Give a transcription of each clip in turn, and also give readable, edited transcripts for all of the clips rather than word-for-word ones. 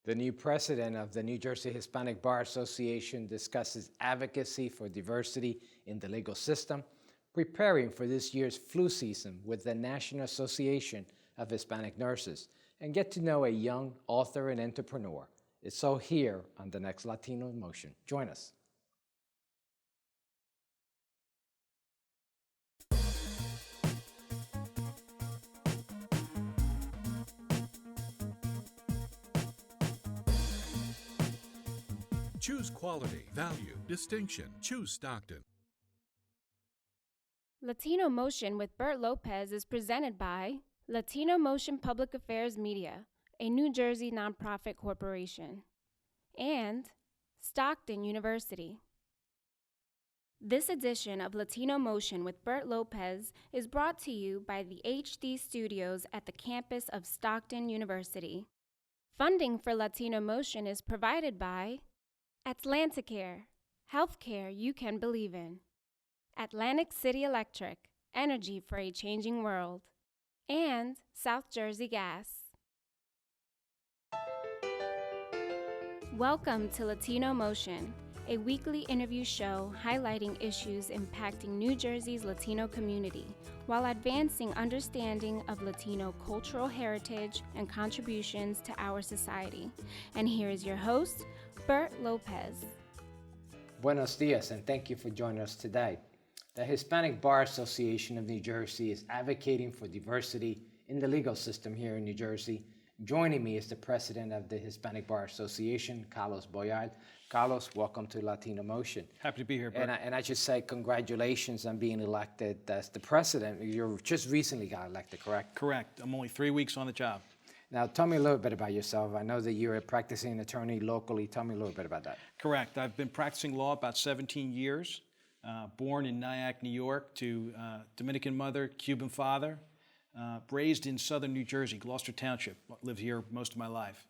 The new president of the New Jersey Hispanic Bar Association discusses advocacy for diversity in the legal system, preparing for this year's flu season with the National Association of Hispanic Nurses, and get to know a young author and entrepreneur. It's all here on the next Latino in Motion. Join us. Choose quality, value, distinction. Choose Stockton. Latino Motion with Bert Lopez is presented by Latino Motion Public Affairs Media, a New Jersey nonprofit corporation, and Stockton University. This edition of Latino Motion with Bert Lopez is brought to you by the HD Studios at the campus of Stockton University. Funding for Latino Motion is provided by Atlanticare, healthcare you can believe in. Atlantic City Electric, energy for a changing world. And South Jersey Gas. Welcome to Latino Motion, a weekly interview show highlighting issues impacting New Jersey's Latino community while advancing understanding of Latino cultural heritage and contributions to our society. And here is your host, Bert Lopez. Buenos dias, and thank you for joining us today. The Hispanic Bar Association of New Jersey is advocating for diversity in the legal system here in New Jersey. Joining me is the president of the Hispanic Bar Association, Carlos Boyard. Carlos, welcome to Latino Motion. Happy to be here, Bert. And I should say congratulations on being elected as the president. You just recently got elected, correct? Correct. I'm only 3 weeks on the job. Now, tell me a little bit about yourself. I know that you're a practicing attorney locally. Tell me a little bit about that. Correct. I've been practicing law about 17 years. Born in Nyack, New York, to Dominican mother, Cuban father. Raised in southern New Jersey, Gloucester Township. Lived here most of my life.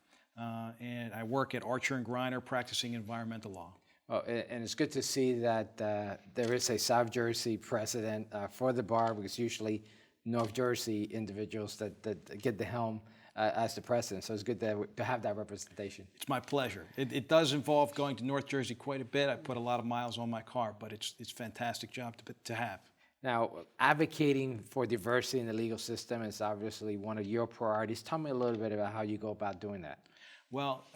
And I work at Archer and Greiner practicing environmental law. Well, and it's good to see that there is a South Jersey president for the bar, because usually North Jersey individuals that get the helm as the president. So it's good to have that representation. It's my pleasure. It does involve going to North Jersey quite a bit. I put a lot of miles on my car, but it's a fantastic job to have. Now, advocating for diversity in the legal system is obviously one of your priorities. Tell me a little bit about how you go about doing that. Well,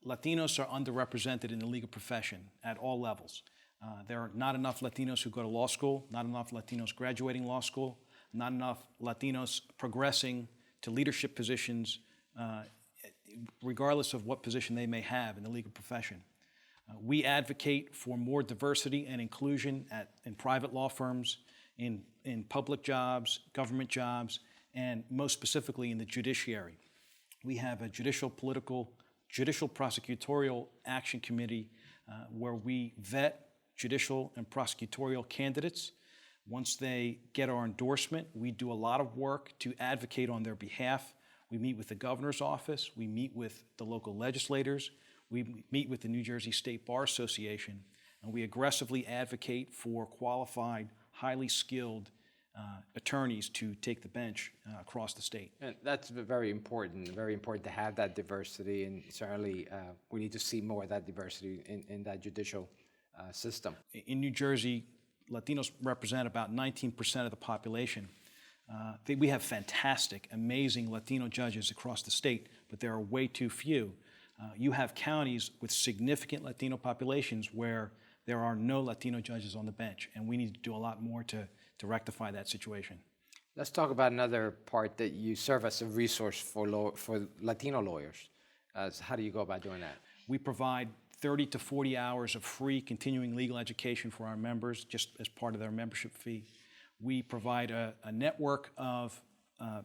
Latinos are underrepresented in the legal profession at all levels. There are not enough Latinos who go to law school, not enough Latinos graduating law school, not enough Latinos progressing to leadership positions, regardless of what position they may have in the legal profession. We advocate for more diversity and inclusion in private law firms, in public jobs, government jobs, and most specifically in the judiciary. We have a judicial prosecutorial action committee where we vet judicial and prosecutorial candidates. Once they get our endorsement, we do a lot of work to advocate on their behalf. We meet with the governor's office, we meet with the local legislators, we meet with the New Jersey State Bar Association, and we aggressively advocate for qualified, highly skilled attorneys to take the bench across the state. And that's very important to have that diversity, and certainly we need to see more of that diversity in that judicial system. In New Jersey, Latinos represent about 19% of the population. We have fantastic, amazing Latino judges across the state, but there are way too few. You have counties with significant Latino populations where there are no Latino judges on the bench, and we need to do a lot more to rectify that situation. Let's talk about another part that you serve as a resource for Latino lawyers. How do you go about doing that? We provide 30 to 40 hours of free continuing legal education for our members, just as part of their membership fee. We provide a network of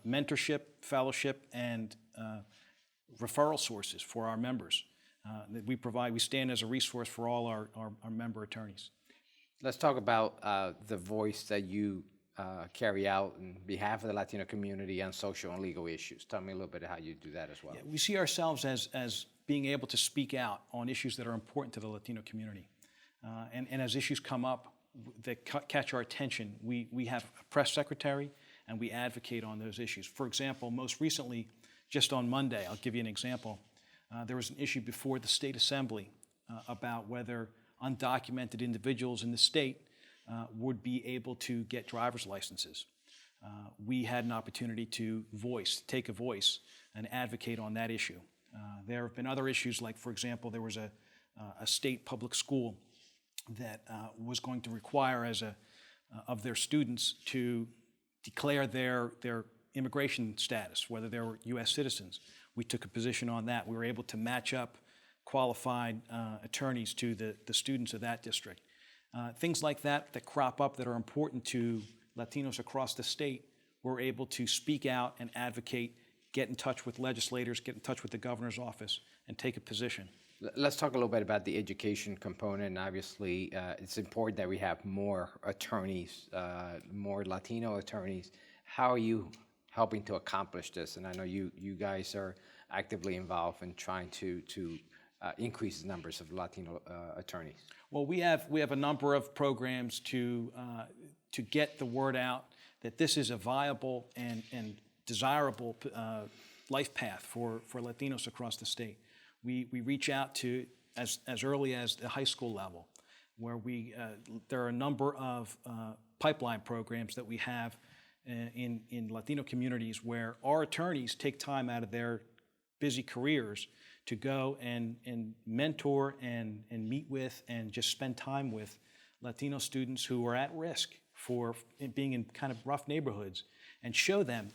mentorship, fellowship, and referral sources for our members. We stand as a resource for all our member attorneys. Let's talk about the voice that you carry out on behalf of the Latino community on social and legal issues. Tell me a little bit of how you do that as well. Yeah, we see ourselves as being able to speak out on issues that are important to the Latino community. And as issues come up that catch our attention, we have a press secretary and we advocate on those issues. For example, most recently, just on Monday, I'll give you an example, There was an issue before the state assembly about whether undocumented individuals in the state would be able to get driver's licenses. We had an opportunity to take a voice and advocate on that issue. There have been other issues, like, for example, there was a state public school that was going to require of their students to declare their immigration status, whether they were U.S. citizens. We took a position on that. We were able to match up qualified attorneys to the students of that district. Things like that crop up that are important to Latinos across the state. We're able to speak out and advocate, get in touch with legislators, get in touch with the governor's office, and take a position. Let's talk a little bit about the education component. Obviously, it's important that we have more attorneys, more Latino attorneys. How are you helping to accomplish this? And I know you guys are actively involved in trying to increase the numbers of Latino attorneys. Well, we have a number of programs to get the word out that this is a viable and desirable life path for Latinos across the state. We reach out to as early as the high school level, where there are a number of pipeline programs that we have in Latino communities where our attorneys take time out of their busy careers to go and mentor and meet with and just spend time with Latino students who are at risk for being in kind of rough neighborhoods, and show them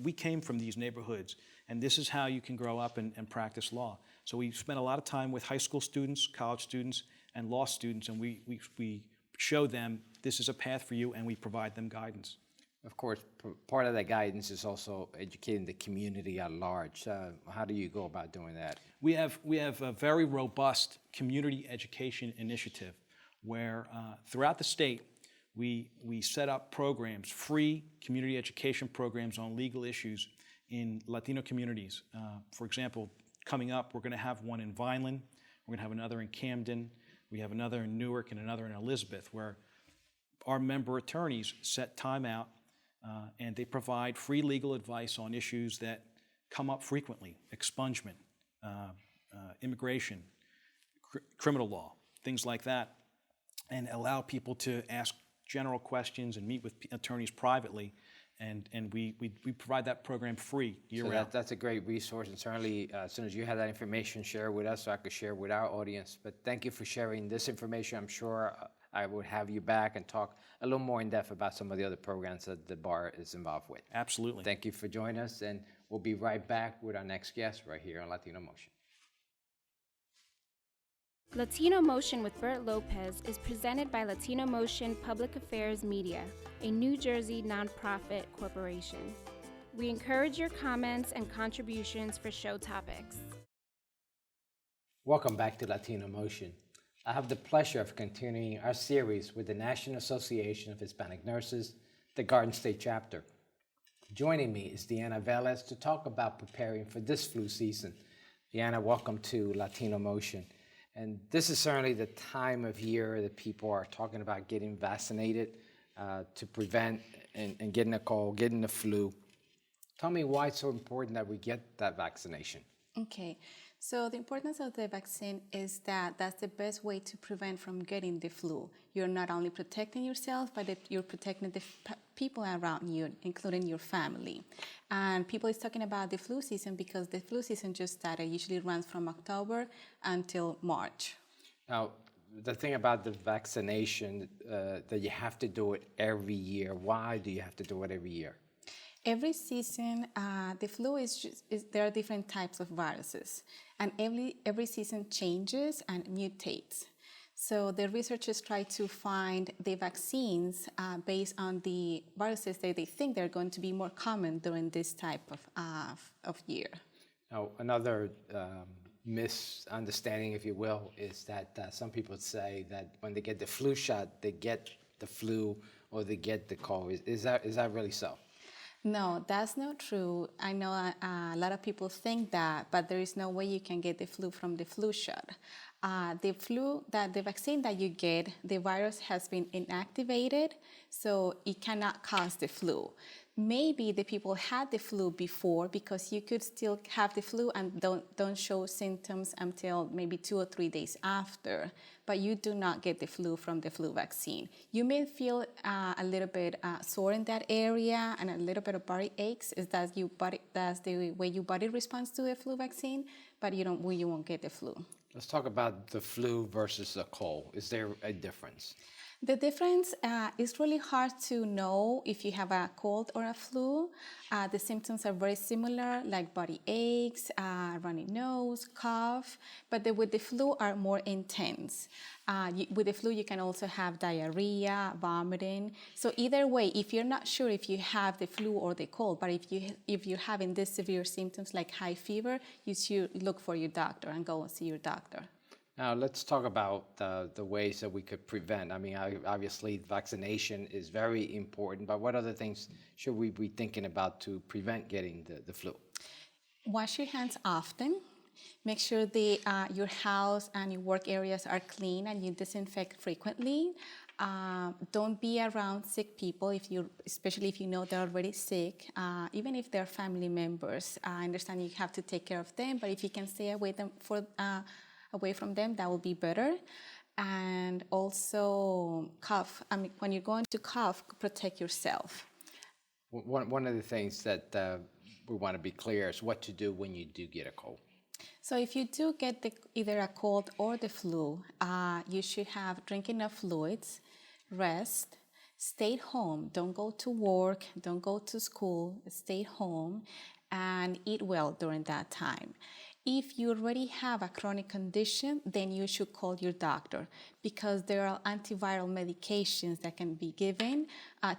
we came from these neighborhoods, and this is how you can grow up and practice law. So we spend a lot of time with high school students, college students, and law students, and we show them this is a path for you, and we provide them guidance. Of course, part of that guidance is also educating the community at large. How do you go about doing that? We have a very robust community education initiative where throughout the state we set up programs, free community education programs on legal issues in Latino communities. For example, coming up, we're going to have one in Vineland, we're going to have another in Camden, we have another in Newark, and another in Elizabeth, where our member attorneys set time out and they provide free legal advice on issues that come up frequently: expungement, immigration, criminal law, things like that, and allow people to ask general questions and meet with attorneys privately. And we provide that program free year-round. That's a great resource, and certainly as soon as you have that information, share it with us so I could share it with our audience. But thank you for sharing this information. I'm sure I would have you back and talk a little more in depth about some of the other programs that the bar is involved with. Absolutely. Thank you for joining us, and we'll be right back with our next guest right here on Latino Motion. Latino Motion with Bert Lopez is presented by Latino Motion Public Affairs Media, a New Jersey nonprofit corporation. We encourage your comments and contributions for show topics. Welcome back to Latino Motion. I have the pleasure of continuing our series with the National Association of Hispanic Nurses, the Garden State Chapter. Joining me is Deanna Velez to talk about preparing for this flu season. Deanna, welcome to Latino Motion. And this is certainly the time of year that people are talking about getting vaccinated to prevent and getting a cold, getting the flu. Tell me why it's so important that we get that vaccination. Okay, so the importance of the vaccine is that that's the best way to prevent from getting the flu. You're not only protecting yourself, but you're protecting the people around you, including your family. And people is talking about the flu season because the flu season just started. It usually runs from October until March. Now, the thing about the vaccination, that you have to do it every year. Why do you have to do it every year? Every season, the flu there are different types of viruses, and every season changes and mutates. So the researchers try to find the vaccines based on the viruses that they think they're going to be more common during this type of year. Now, another misunderstanding, if you will, is that some people say that when they get the flu shot, they get the flu or they get the COVID. Is that really so? No, that's not true. I know a lot of people think that, but there is no way you can get the flu from the flu shot. The vaccine that you get, the virus has been inactivated, so it cannot cause the flu. maybe the people had the flu before, because you could still have the flu and don't show symptoms until maybe 2 or 3 days after, but you do not get the flu from the flu vaccine. You may feel a little bit sore in that area and a little bit of body aches. That's the way your body responds to the flu vaccine, but you won't get the flu. Let's talk about the flu versus a cold. Is there a difference? The difference is really hard to know if you have a cold or a flu. The symptoms are very similar, like body aches, runny nose, cough, but with the flu are more intense. With the flu, you can also have diarrhea, vomiting. So either way, if you're not sure if you have the flu or the cold, but if you're having these severe symptoms like high fever, you should look for your doctor and go and see your doctor. Now, let's talk about the ways that we could prevent. I mean, obviously, vaccination is very important, but what other things should we be thinking about to prevent getting the flu? Wash your hands often. Make sure your house and your work areas are clean and you disinfect frequently. Don't be around sick people, especially if you know they're already sick, even if they're family members. I understand you have to take care of them, but if you can stay away from them, that will be better. And also cough. I mean, when you're going to cough, protect yourself. One of the things that we want to be clear is what to do when you do get a cold. So if you do get either a cold or the flu, you should drink enough fluids, rest, stay home. Don't go to work, don't go to school, stay home, and eat well during that time. If you already have a chronic condition, then you should call your doctor, because there are antiviral medications that can be given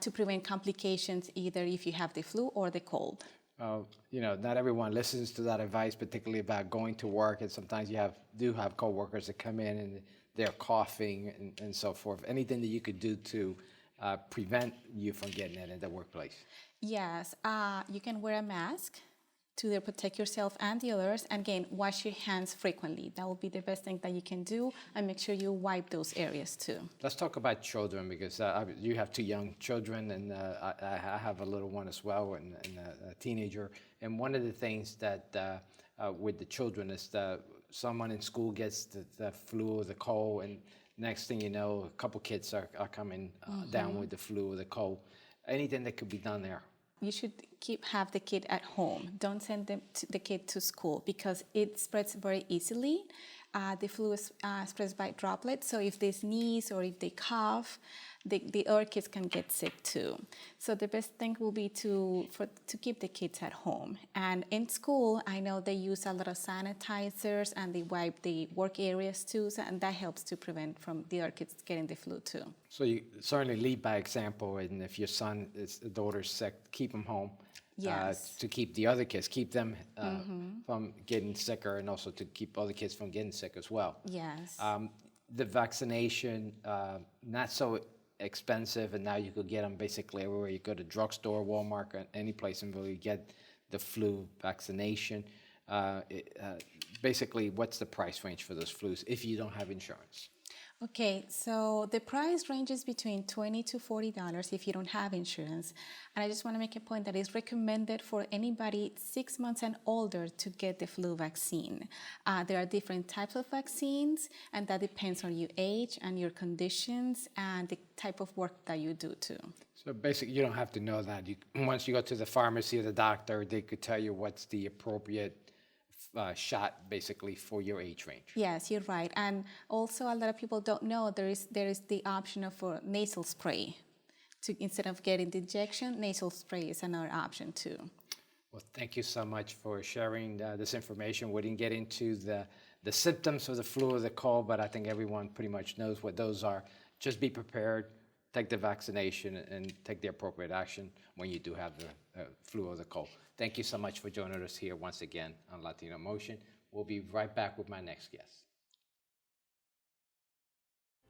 to prevent complications, either if you have the flu or the cold. Not everyone listens to that advice, particularly about going to work, and sometimes you do have coworkers that come in and they're coughing and so forth. Anything that you could do to prevent you from getting it in the workplace? Yes, you can wear a mask to protect yourself and the others. And again, wash your hands frequently. That will be the best thing that you can do, and make sure you wipe those areas too. Let's talk about children, because you have 2 young children, and I have a little one as well, and a teenager. And one of the things that with the children is that someone in school gets the flu or the cold, and next thing you know, a couple kids are coming down with the flu or the cold. Anything that could be done there? You should have the kid at home. Don't send the kid to school, because it spreads very easily. The flu spreads by droplets, so if they sneeze or if they cough, the other kids can get sick too. So the best thing will be to keep the kids at home. And in school, I know they use a lot of sanitizers and they wipe the work areas too, and that helps to prevent from the other kids getting the flu too. So you certainly lead by example, and if your daughter's sick, keep them home. Yes. To keep the other kids, keep them from getting sicker, and also to keep other kids from getting sick as well. Yes. The vaccination, not so expensive, and now you could get them basically everywhere. You go to drugstore, Walmart, or any place and really get the flu vaccination. Basically, what's the price range for those flus if you don't have insurance? Okay, so the price ranges between $20 to $40 if you don't have insurance. And I just want to make a point that it's recommended for anybody 6 months and older to get the flu vaccine. There are different types of vaccines, and that depends on your age and your conditions and the type of work that you do too. So basically, you don't have to know that. Once you go to the pharmacy or the doctor, they could tell you what's the appropriate shot basically for your age range. Yes, you're right. And also a lot of people don't know there is the option of a nasal spray. Instead of getting the injection, nasal spray is another option too. Well, thank you so much for sharing this information. We didn't get into the symptoms of the flu or the cold, but I think everyone pretty much knows what those are. Just be prepared, take the vaccination, and take the appropriate action when you do have the flu or the cold. Thank you so much for joining us here once again on Latino Motion. We'll be right back with my next guest.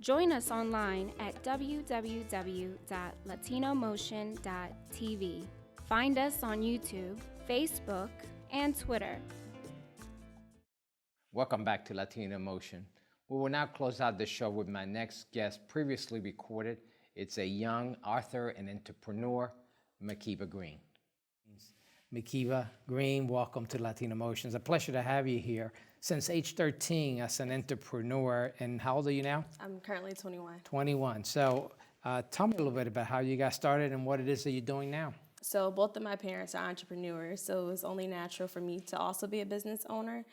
Join us online at www.latinomotion.tv. Find us on YouTube, Facebook, and Twitter. Welcome back to Latino Motion. We will now close out the show with my next guest, previously recorded. It's a young author and entrepreneur, Makeba Green. Makeba Green, welcome to Latino Motions. A pleasure to have you here. Since age 13 as an entrepreneur, and how old are you now? I'm currently 21. 21. So tell me a little bit about how you got started and what it is that you're doing now. So both of my parents are entrepreneurs, so it was only natural for me to also be a business owner.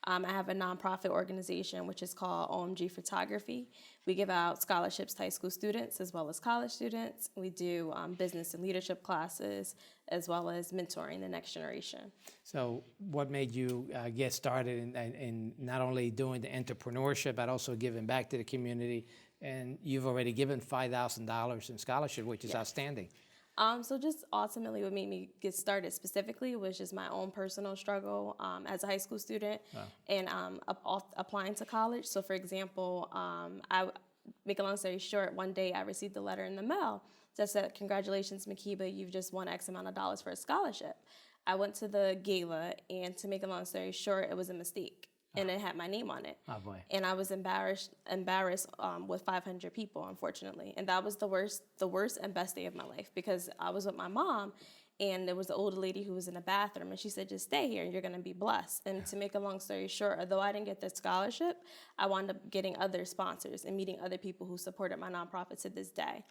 I have a nonprofit organization which is called OMG Photography. We give out scholarships to high school students as well as college students. We do business and leadership classes as well as mentoring the next generation. So what made you get started in not only doing the entrepreneurship, but also giving back to the community? And you've already given $5,000 in scholarship, which is outstanding. So just ultimately what made me get started specifically was just my own personal struggle as a high school student and applying to college. So for example, I make a long story short, one day I received a letter in the mail that said, "Congratulations, Makeba, you've just won X amount of dollars for a scholarship." I went to the gala, and to make a long story short, it was a mistake. And it had my name on it. Oh boy. And I was embarrassed with 500 people, unfortunately. And that was the worst and best day of my life, because I was with my mom, and there was an older lady who was in the bathroom, and she said, "Just stay here, you're gonna be blessed." And to make a long story short, although I didn't get the scholarship, I wound up getting other sponsors and meeting other people who supported my nonprofit to this day.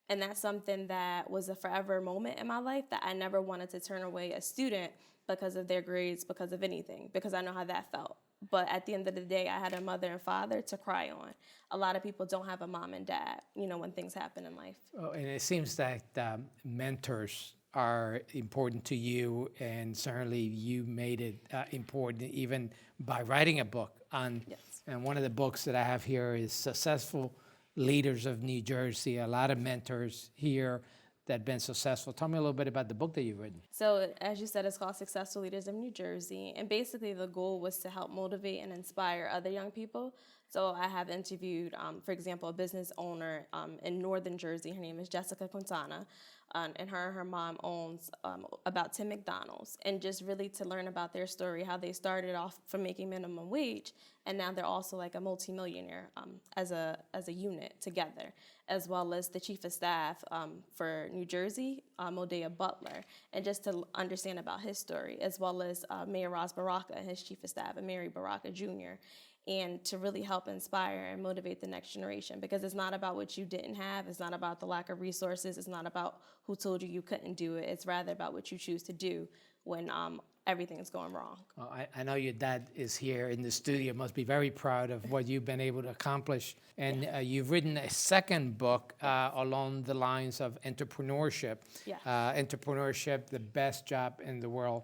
And that's something that was a forever moment in my life, that I never wanted to turn away a student because of their grades, because of anything, because I know how that felt. But at the end of the day, I had a mother and father to cry on. A lot of people don't have a mom and dad, when things happen in life. Oh, and it seems that mentors are important to you, and certainly you made it important even by writing a book on. Yes. And one of the books that I have here is Successful Leaders of New Jersey. A lot of mentors here that have been successful. Tell me a little bit about the book that you've written. So as you said, it's called Successful Leaders of New Jersey. And basically the goal was to help motivate and inspire other young people. So I have interviewed, for example, a business owner in northern Jersey. Her name is Jessica Quintana. And her mom owns about 10 McDonald's. And just really to learn about their story, how they started off from making minimum wage, and now they're also like a multimillionaire as a unit together, as well as the chief of staff for New Jersey, Modea Butler, and just to understand about his story, as well as Mayor Ras Baraka and his chief of staff, and Mary Baraka Jr., and to really help inspire and motivate the next generation, because it's not about what you didn't have, it's not about the lack of resources, it's not about who told you couldn't do it, it's rather about what you choose to do when everything is going wrong. Well, I know your dad is here in the studio, must be very proud of what you've been able to accomplish. And you've written a second book along the lines of entrepreneurship. Yes. Entrepreneurship, the best job in the world.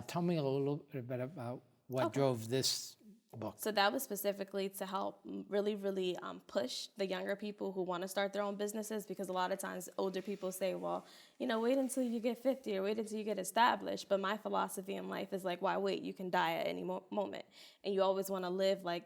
Tell me a little bit about what drove this book. So that was specifically to help really push the younger people who want to start their own businesses, because a lot of times older people say, well, wait until you get 50 or wait until you get established. But my philosophy in life is like, why wait? You can die at any moment. And you always want to live like,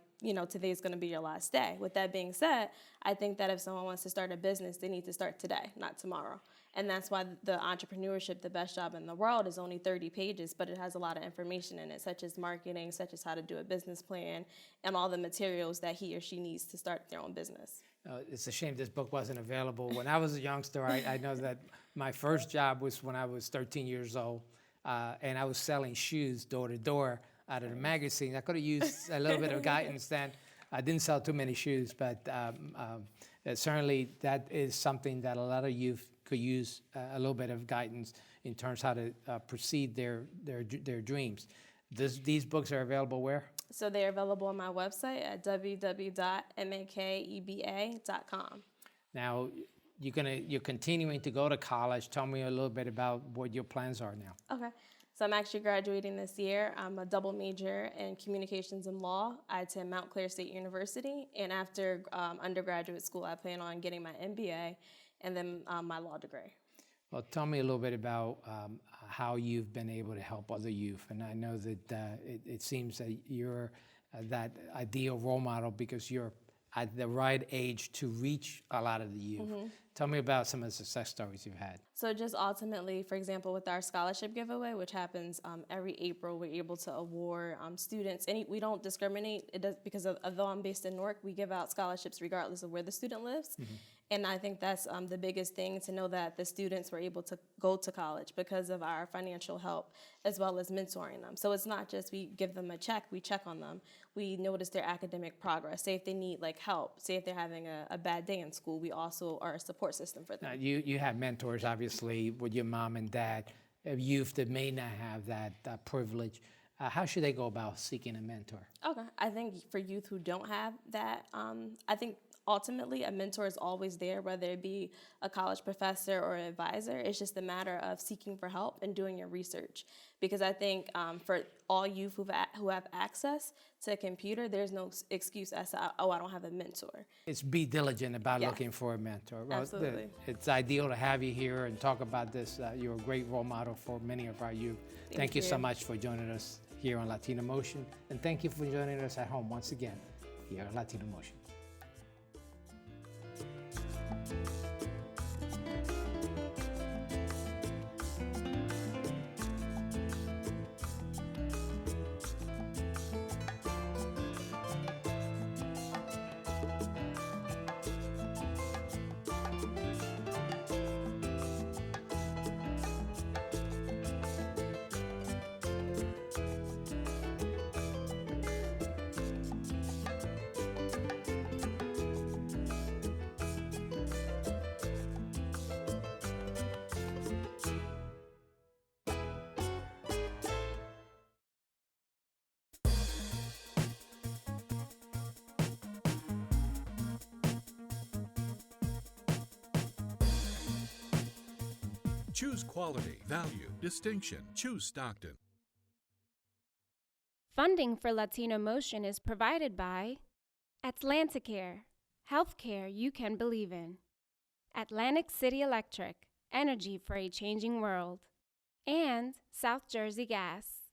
today's going to be your last day. With that being said, I think that if someone wants to start a business, they need to start today, not tomorrow. And that's why the entrepreneurship, the best job in the world, is only 30 pages, but it has a lot of information in it, such as marketing, such as how to do a business plan, and all the materials that he or she needs to start their own business. It's a shame this book wasn't available. When I was a youngster, I know that my first job was when I was 13 years old, and I was selling shoes door to door out of the magazine. I could have used a little bit of guidance then. I didn't sell too many shoes, but certainly that is something that a lot of youth could use a little bit of guidance in terms how to proceed their dreams. These books are available where? So they're available on my website at www.makeba.com. Now, you're continuing to go to college. Tell me a little bit about what your plans are now. Okay. So I'm actually graduating this year. I'm a double major in communications and law. I attend Mount Clair State University. And after undergraduate school, I plan on getting my MBA and then my law degree. Well, tell me a little bit about how you've been able to help other youth. And I know that it seems that you're that ideal role model because you're at the right age to reach a lot of the youth. Mm-hmm. Tell me about some of the success stories you've had. So just ultimately, for example, with our scholarship giveaway, which happens every April, we're able to award students. We don't discriminate. It does, because although I'm based in Newark, we give out scholarships regardless of where the student lives. Mm-hmm. And I think that's the biggest thing, to know that the students were able to go to college because of our financial help as well as mentoring them. So it's not just we give them a check, we check on them. We notice their academic progress. Say if they need help, say if they're having a bad day in school, we also are a support system for them. You have mentors, obviously, with your mom and dad, youth that may not have that privilege. How should they go about seeking a mentor? Okay, I think for youth who don't have that, I think ultimately a mentor is always there, whether it be a college professor or an advisor. It's just a matter of seeking for help and doing your research. Because I think for all youth who have access to a computer, there's no excuse as to, oh, I don't have a mentor. It's be diligent about Yes. looking for a mentor. Well, Absolutely. It's ideal to have you here and talk about this. You're a great role model for many of our youth. Thank you so much for joining us here on Latino Motion. And thank you for joining us at home once again here on Latino Motion. Choose quality, value, distinction. Choose Stockton. Funding for Latino Motion is provided by Atlanticare, healthcare you can believe in. Atlantic City Electric, energy for a changing world. And South Jersey Gas.